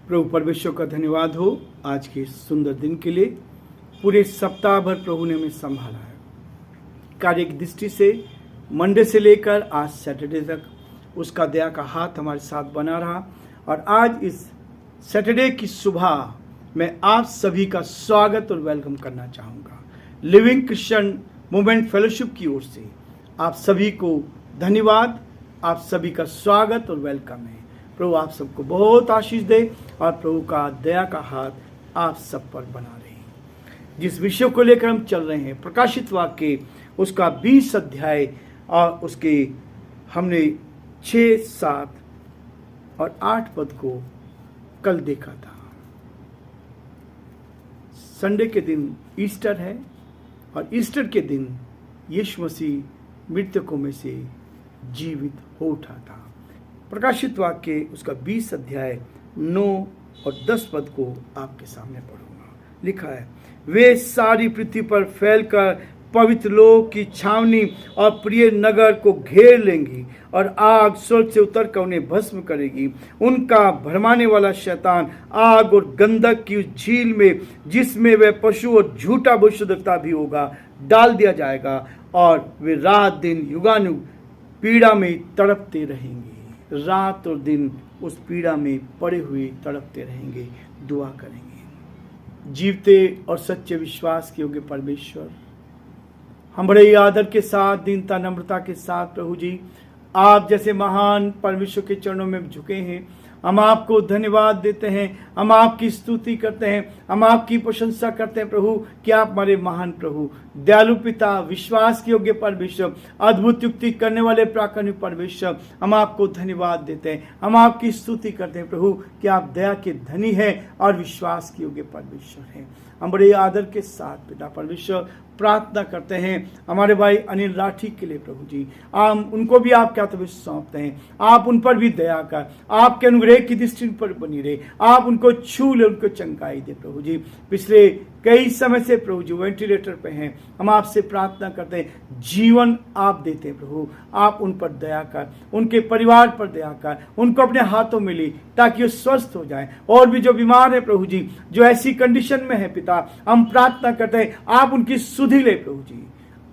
प्रभु परमेश्वर का धन्यवाद हो आज के सुंदर दिन के लिए। पूरे सप्ताह भर प्रभु ने हमें संभाला है। कार्य की दृष्टि से मंडे से लेकर आज सैटरडे तक उसका दया का हाथ हमारे साथ बना रहा। और आज इस सैटरडे की सुबह मैं आप सभी का स्वागत और वेलकम करना चाहूँगा। लिविंग क्रिश्चियन मूवमेंट फेलोशिप की ओर से आप सभी को धन्यवाद, आप सभी का स्वागत और वेलकम है। प्रभु आप सबको बहुत आशीष दे और प्रभु का दया का हाथ आप सब पर बना रहे। जिस विषय को लेकर हम चल रहे हैं प्रकाशित वाक्य उसका 20 अध्याय और उसके हमने 6, 7 और 8 पद को कल देखा था। संडे के दिन ईस्टर है और ईस्टर के दिन यीशु मसीह मृतकों में से जीवित हो उठा था। प्रकाशित वाक्य उसका 20 अध्याय 9 और 10 पद को आपके सामने पढ़ूंगा। लिखा है, वे सारी पृथ्वी पर फैलकर पवित्र लोग की छावनी और प्रिय नगर को घेर लेंगी और आग स्वर्ग से उतरकर उन्हें भस्म करेगी। उनका भरमाने वाला शैतान आग और गंधक की उस झील में, जिसमें वह पशु और झूठा भविष्यद्वक्ता भी होगा, डाल दिया जाएगा और वे रात दिन युगानुग पीड़ा में तड़पते रहेंगे। रात और दिन उस पीड़ा में पड़े हुए तड़पते रहेंगे। दुआ करेंगे। जीवते और सच्चे विश्वास के योग्य परमेश्वर, हम बड़े ही आदर के साथ, दीनता, नम्रता के साथ प्रभु जी आप जैसे महान परमेश्वर के चरणों में झुके हैं। हम आपको धन्यवाद देते हैं, हम आपकी स्तुति करते हैं, हम आपकी प्रशंसा करते हैं प्रभु कि आप हमारे महान प्रभु, दयालु पिता, विश्वास के योग्य परमेश्वर, अद्भुत युक्ति करने वाले प्राकरणिक परमेश्वर, हम आपको धन्यवाद देते हैं, हम आपकी स्तुति करते हैं प्रभु कि आप दया के धनी हैं और विश्वास के योग्य परमेश्वर हैं। हम बड़े आदर के साथ पिता परमेश्वर प्रार्थना करते हैं हमारे भाई अनिल राठी के लिए प्रभु जी, आप उनको भी आपके हाथों में सौंपते हैं। आप उन पर भी दया कर, आपके अनुग्रह की दृष्टि पर बनी रहे, आप उनको छू ले, उनको चंगाई दे प्रभु जी। पिछले कई समय से प्रभु जी वेंटिलेटर पे हैं, हम आपसे प्रार्थना करते हैं जीवन आप देते हैं प्रभु, आप उन पर दया कर, उनके परिवार पर दया कर, उनको अपने हाथों में ले ताकि वो स्वस्थ हो जाए। और भी जो बीमार है प्रभु जी, जो ऐसी कंडीशन में है पिता, हम प्रार्थना करते हैं आप उनकी सुधि ले प्रभु जी,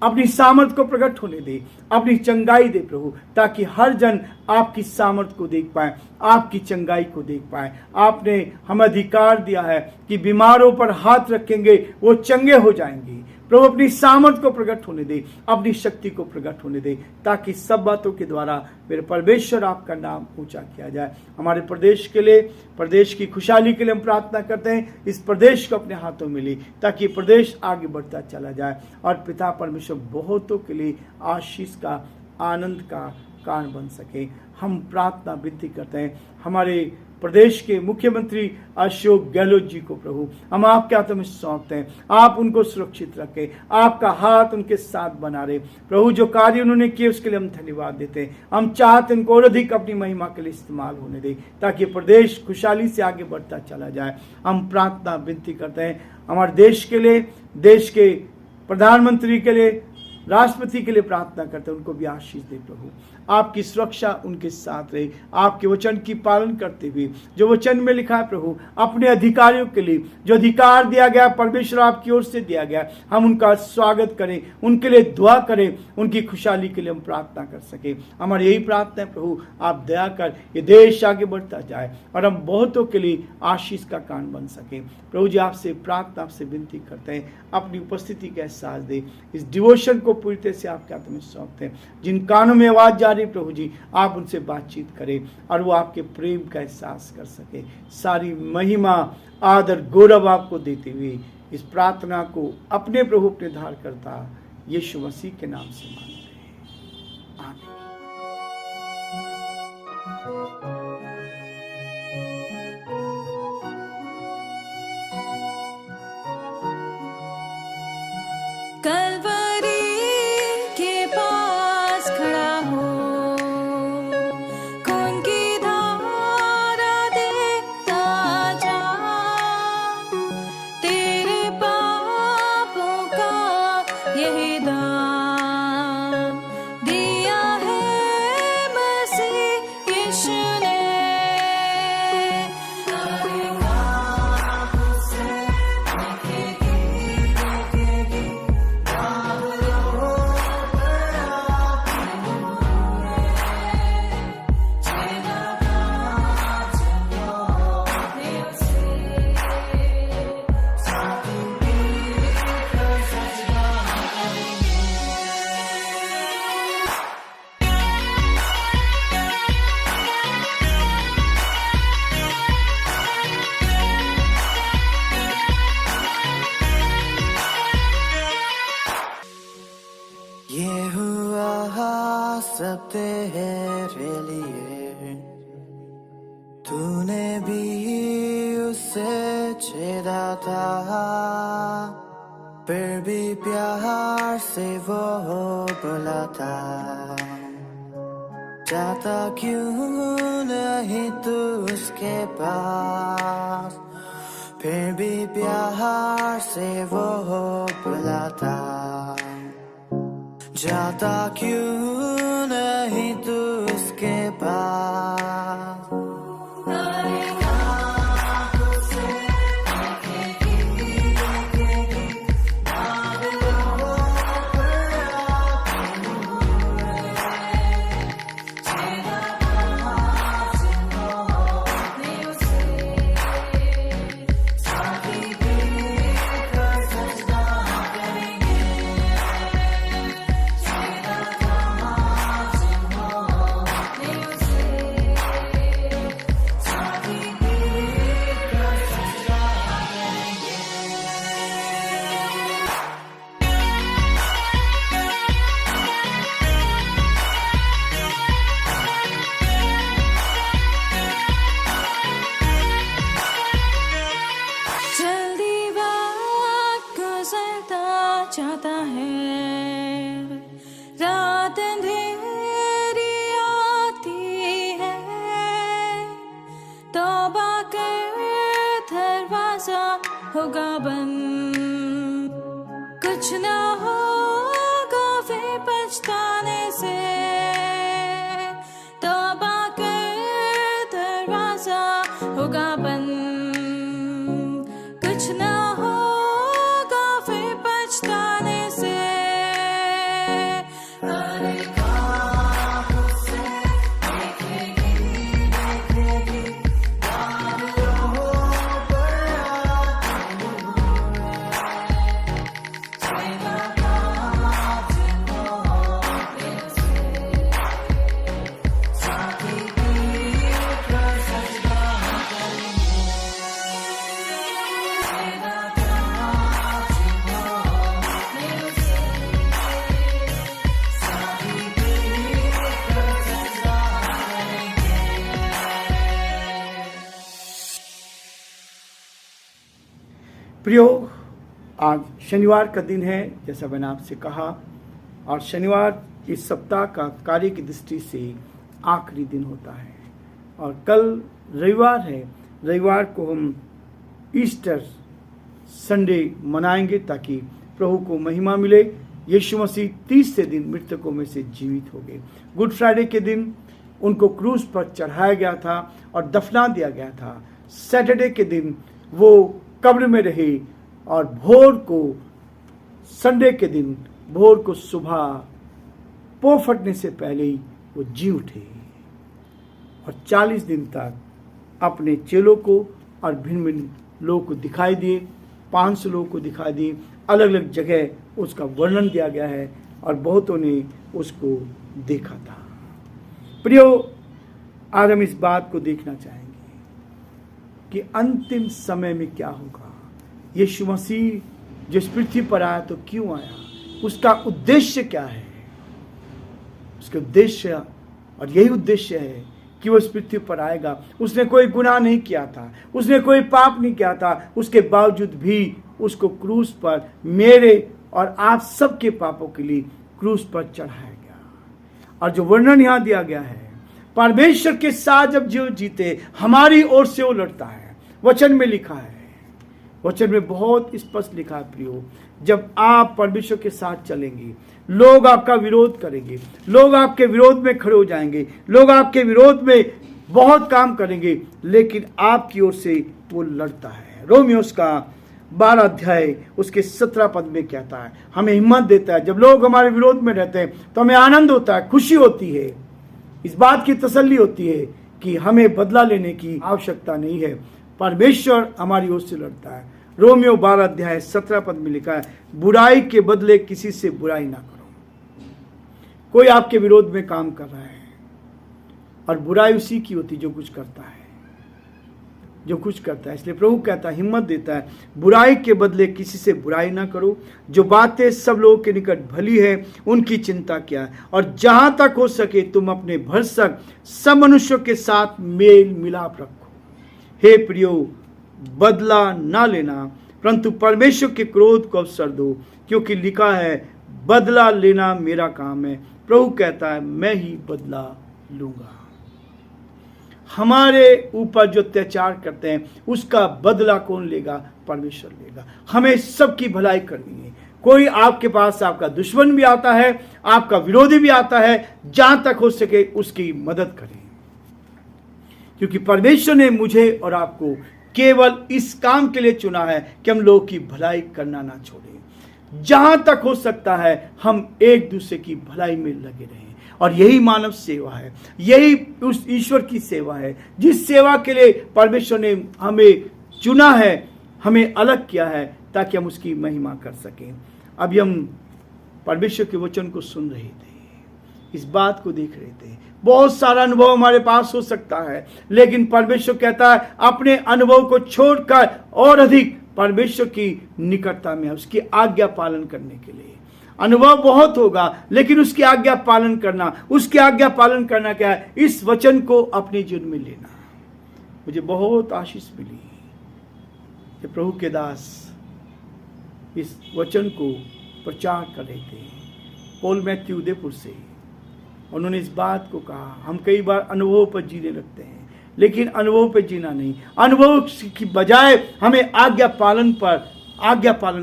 अपनी सामर्थ को प्रकट होने दे, अपनी चंगाई दे प्रभु, ताकि हर जन आपकी सामर्थ को देख पाए, आपकी चंगाई को देख पाए। आपने हमें अधिकार दिया है कि बीमारों पर हाथ रखेंगे वो चंगे हो जाएंगे। प्रभु अपनी सामर्थ को प्रकट होने दे, अपनी शक्ति को प्रकट होने दे, ताकि सब बातों के द्वारा मेरे परमेश्वर आपका नाम ऊंचा किया जाए। हमारे प्रदेश के लिए, प्रदेश की खुशहाली के लिए हम प्रार्थना करते हैं, इस प्रदेश को अपने हाथों में ले ताकि प्रदेश आगे बढ़ता चला जाए और पिता परमेश्वर बहुतों के लिए आशीष का, आनंद का कारण बन सके। हम प्रार्थना विनती करते हैं हमारे प्रदेश के मुख्यमंत्री अशोक गहलोत जी को प्रभु हम आपके हाथों में सौंपते हैं। आप उनको सुरक्षित रखें, आपका हाथ उनके साथ बना रहे प्रभु। जो कार्य उन्होंने किए उसके लिए हम धन्यवाद देते हैं। हम चाहते हैं उनको और अधिक अपनी महिमा के लिए इस्तेमाल होने दें ताकि प्रदेश खुशहाली से आगे बढ़ता चला जाए। हम प्रार्थना विनती करते हैं हमारे देश के लिए, देश के प्रधानमंत्री के लिए, राष्ट्रपति के लिए प्रार्थना करते हैं, उनको भी आशीष दे प्रभु। आपकी सुरक्षा उनके साथ रहे, आपके वचन की पालन करते हुए जो वचन में लिखा है प्रभु, अपने अधिकारियों के लिए जो अधिकार दिया गया परमेश्वर आपकी ओर से दिया गया, हम उनका स्वागत करें, उनके लिए दुआ करें, उनकी खुशहाली के लिए हम प्रार्थना कर सके। हमारी यही प्रार्थना है प्रभु, आप दया कर ये देश आगे बढ़ता जाए और हम बहुतों के लिए आशीष का कारण बन सके। प्रभु जी आपसे प्रार्थना, आपसे विनती करते हैं अपनी उपस्थिति का एहसास दे। इस डिवोशन को पूरी तरह से आपके हाथों में सौंपते हैं। जिन कानों में आवाज जा रही प्रभु जी, आप उनसे बातचीत करें और वो आपके प्रेम का एहसास कर सके। सारी महिमा, आदर, गौरव आपको देते हुए इस प्रार्थना को अपने प्रभु, अपने धारकर्ता यीशु मसीह के नाम से मांगते हैं, आमीन। कलवरी के पास खड़ा हो, खून की धारा देखता जा, तेरे पापों का यही दाम तूने भी उससे छेड़ा था, फिर भी प्यार से वो बोला था, जाता क्यों नहीं तू उसके पास, फिर भी प्यार से वो बोला था, जाता क्यों नहीं तू उसके पास। चाहता है, रात अंधेरी आती है, तौबा कर दरवाजा होगा बंद, कुछ ना होगा फिर पछताने से, तौबा कर दरवाजा होगा बंद, कुछ ना प्रियो, आज शनिवार का दिन है जैसा मैंने आपसे कहा, और शनिवार इस सप्ताह का कार्य की दृष्टि से आखिरी दिन होता है और कल रविवार है। रविवार को हम ईस्टर संडे मनाएंगे ताकि प्रभु को महिमा मिले। यीशु मसीह 30 दिन मृतकों में से जीवित हो गए। गुड फ्राइडे के दिन उनको क्रूस पर चढ़ाया गया था और दफना दिया गया था। सैटरडे के दिन वो कब्र में रहे और भोर को, संडे के दिन भोर को सुबह पो फटने से पहले ही वो जी उठे और 40 दिन तक अपने चेलों को और भिन्न भिन्न लोगों को दिखाई दिए। 500 लोगों को दिखाई दिए। अलग अलग जगह उसका वर्णन दिया गया है और बहुतों ने उसको देखा था। प्रियो, आज हम इस बात को देखना चाहेंगे कि अंतिम समय में क्या होगा। यीशु मसीह जिस पृथ्वी पर आया तो क्यों आया, उसका उद्देश्य क्या है। उसका उद्देश्य और यही उद्देश्य है कि वो इस पृथ्वी पर आएगा। उसने कोई गुनाह नहीं किया था, उसने कोई पाप नहीं किया था, उसके बावजूद भी उसको क्रूस पर मेरे और आप सबके पापों के लिए क्रूस पर चढ़ाया गया। और जो वर्णन यहाँ दिया गया है, परमेश्वर के साथ जब जो जीते हमारी ओर से वो लड़ता है। वचन में लिखा है, वचन में बहुत स्पष्ट लिखा है प्रियो, जब आप परमेश्वर के साथ चलेंगे लोग आपका विरोध करेंगे, लोग आपके विरोध में खड़े हो जाएंगे, लोग आपके विरोध में बहुत काम करेंगे, लेकिन आपकी ओर से वो लड़ता है। रोमियोस का 12 अध्याय उसके 17 पद में कहता है, हमें हिम्मत देता है। जब लोग हमारे विरोध में रहते हैं तो हमें आनंद होता है, खुशी होती है, इस बात की तसल्ली होती है कि हमें बदला लेने की आवश्यकता नहीं है, परमेश्वर हमारी ओर से लड़ता है। रोमियो 12 अध्याय 17 पद में लिखा है, बुराई के बदले किसी से बुराई ना करो। कोई आपके विरोध में काम कर रहा है और बुराई उसी की होती जो कुछ करता है, जो कुछ करता है। इसलिए प्रभु कहता है, हिम्मत देता है, बुराई के बदले किसी से बुराई ना करो। जो बातें सब लोगों के निकट भली है उनकी चिंता क्या है, और जहां तक हो सके तुम अपने भरसक सब मनुष्यों के साथ मेल मिलाप रखो। हे प्रियो, बदला ना लेना, परंतु परमेश्वर के क्रोध को अवसर दो, क्योंकि लिखा है, बदला लेना मेरा काम है, प्रभु कहता है मैं ही बदला लूंगा। हमारे ऊपर जो अत्याचार करते हैं उसका बदला कौन लेगा? परमेश्वर लेगा। हमें सबकी भलाई करनी है। कोई आपके पास आपका दुश्मन भी आता है, आपका विरोधी भी आता है, जहां तक हो सके उसकी मदद करें, क्योंकि परमेश्वर ने मुझे और आपको केवल इस काम के लिए चुना है कि हम लोगों की भलाई करना ना छोड़ें। जहां तक हो सकता है हम एक दूसरे की भलाई में लगे रहें, और यही मानव सेवा है, यही उस ईश्वर की सेवा है जिस सेवा के लिए परमेश्वर ने हमें चुना है, हमें अलग किया है, ताकि हम उसकी महिमा कर सकें। अभी हम परमेश्वर के वचन को सुन रहे थे, इस बात को देख रहे थे। बहुत सारा अनुभव हमारे पास हो सकता है, लेकिन परमेश्वर कहता है अपने अनुभव को छोड़कर और अधिक परमेश्वर की निकटता में, उसकी आज्ञा पालन करने के लिए। अनुभव बहुत होगा, लेकिन उसकी आज्ञा पालन करना, उसकी आज्ञा पालन करना क्या है? इस वचन को अपने जीवन में लेना। मुझे बहुत आशीष मिली कि प्रभु के दास इस वचन को प्रचार कर रहे थे, पॉल मैथ्यू उदयपुर से। उन्होंने इस बात को कहा, हम कई बार अनुभव पर जीने लगते हैं, लेकिन अनुभव पर जीना नहीं, अनुभव की बजाय हमें आज्ञा पालन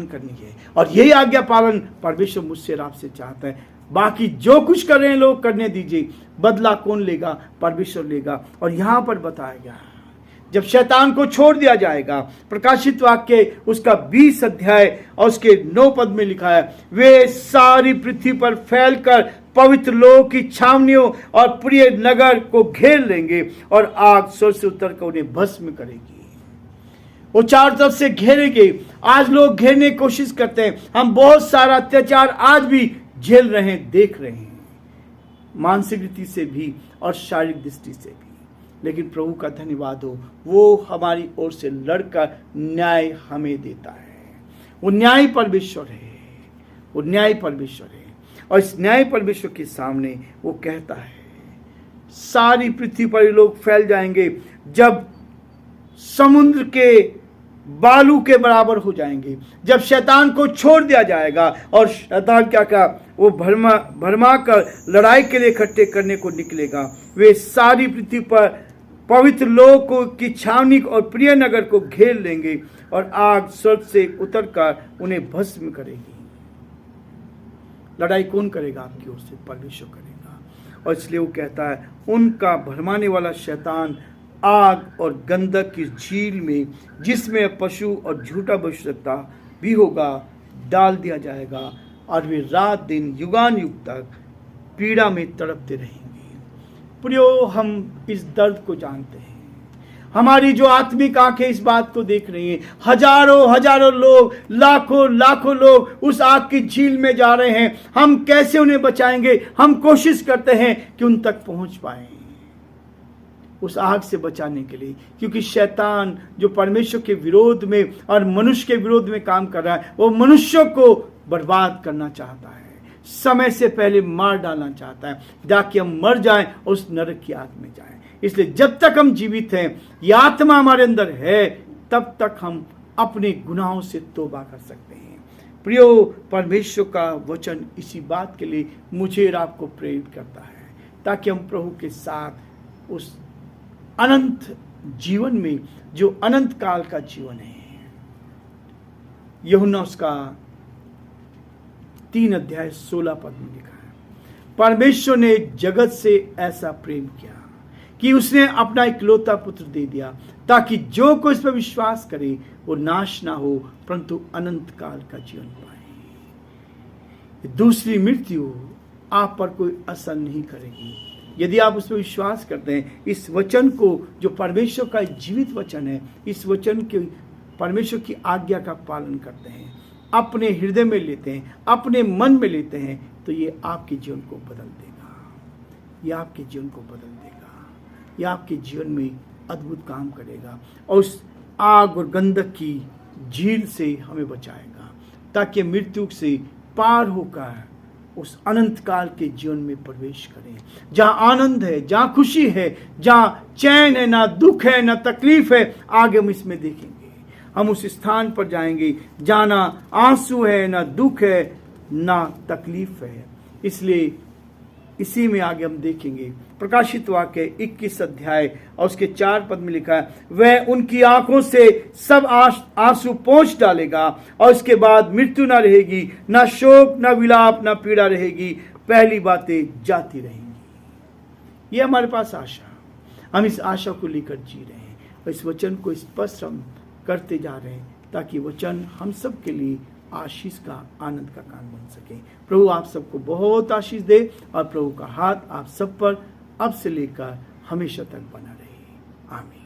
करनी है, और यही आज्ञा पालन परमेश्वर मुझसे और आपसे चाहता है। बाकी जो कुछ कर रहे हैं लोग करने दीजिए, बदला कौन लेगा? परमेश्वर लेगा। और यहां पर बताया गया, जब शैतान को छोड़ दिया जाएगा, प्रकाशित वाक्य उसका 20 अध्याय और उसके 9 पद में लिखा है, वे सारी पृथ्वी पर फैलकर पवित्र लोगों की छावनियों और प्रिय नगर को घेर लेंगे, और आग स्वर्ग से उतर कर उन्हें भस्म करेगी। वो चारों तरफ से घेरेंगे। आज लोग घेरने की कोशिश करते हैं। हम बहुत सारा अत्याचार आज भी झेल रहे हैं, देख रहे हैं, मानसिक रीति से भी और शारीरिक दृष्टि से भी। लेकिन प्रभु का धन्यवाद हो, वो हमारी ओर से लड़कर न्याय हमें देता है। वो न्याय परमेश्वर है, वो न्याय परमेश्वर है। और इस न्याय परमेश्वर के सामने वो कहता है, सारी पृथ्वी पर लोग फैल जाएंगे, जब समुद्र के बालू के बराबर हो जाएंगे, जब शैतान को छोड़ दिया जाएगा। और शैतान क्या वो भरमा कर लड़ाई के लिए इकट्ठे करने को निकलेगा। वे सारी पृथ्वी पर पवित्र लोगों की छावनी और प्रिय नगर को घेर लेंगे, और आग स्वर्ग से उतरकर उन्हें भस्म करेगी। लड़ाई कौन करेगा? आपकी ओर से परमेश्वर करेगा। और इसलिए वो कहता है, उनका भरमाने वाला शैतान आग और गंधक की झील में, जिसमें पशु और झूठा भविष्यवक्ता भी होगा, डाल दिया जाएगा, और वे रात दिन युगान युग तक पीड़ा में तड़पते रहेंगे। प्रियो, हम इस दर्द को जानते हैं। हमारी जो आत्मिक आंखें इस बात को देख रही हैं, हजारों लोग, लाखों लोग उस आग की झील में जा रहे हैं। हम कैसे उन्हें बचाएंगे? हम कोशिश करते हैं कि उन तक पहुंच पाएं, उस आग से बचाने के लिए, क्योंकि शैतान जो परमेश्वर के विरोध में और मनुष्य के विरोध में काम कर रहा है, वो मनुष्यों को बर्बाद करना चाहता है, समय से पहले मार डालना चाहता है, ताकि हम मर जाएं और उस नरक की आग में जाएं। इसलिए जब तक हम जीवित हैं, ये आत्मा हमारे अंदर है, तब तक हम अपने गुनाहों से तौबा कर सकते हैं। प्रियो, परमेश्वर का वचन इसी बात के लिए मुझे और आपको प्रेरित करता है, ताकि हम प्रभु के साथ उस अनंत जीवन में, जो अनंत काल का जीवन है, यूहन्ना उसका 3 अध्याय 16 पद में लिखा है, परमेश्वर ने जगत से ऐसा प्रेम किया कि उसने अपना इकलौता पुत्र दे दिया, ताकि जो कोई इस पर विश्वास करे वो नाश ना हो, परंतु अनंत काल का जीवन पाए। दूसरी मृत्यु आप पर कोई असर नहीं करेगी यदि आप उस पर विश्वास करते हैं। इस वचन को, जो परमेश्वर का जीवित वचन है, इस वचन के परमेश्वर की आज्ञा का पालन करते हैं, अपने हृदय में लेते हैं, अपने मन में लेते हैं, तो ये आपके जीवन को बदल देगा। ये आपके जीवन को बदल देगा, ये आपके जीवन में अद्भुत काम करेगा, और उस आग और गंधक की झील से हमें बचाएगा, ताकि मृत्यु से पार होकर उस अनंत काल के जीवन में प्रवेश करें, जहां आनंद है, जहां खुशी है, जहां चैन है, ना दुख है, ना तकलीफ है। आगे हम इसमें देखेंगे, हम उस स्थान पर जाएंगे जहां ना आंसू है, ना दुख है, ना तकलीफ है। इसलिए इसी में आगे हम देखेंगे प्रकाशित वाक्य 21 अध्याय और उसके 4 पद में लिखा है, वह उनकी आंखों से सब आंसू पोंछ डालेगा और इसके बाद मृत्यु ना रहेगी, ना शोक, ना विलाप, ना पीड़ा रहेगी, पहली बातें जाती रहेंगी। ये हमारे पास आशा, हम इस आशा को लेकर जी रहे हैं और इस वचन को स्पष्ट हम करते जा रहे हैं ताकि वचन हम सब के लिए आशीष का, आनंद का कारण बन सके। प्रभु आप सबको बहुत आशीष दे और प्रभु का हाथ आप सब पर अब से लेकर हमेशा तक बना रहे। आमीन।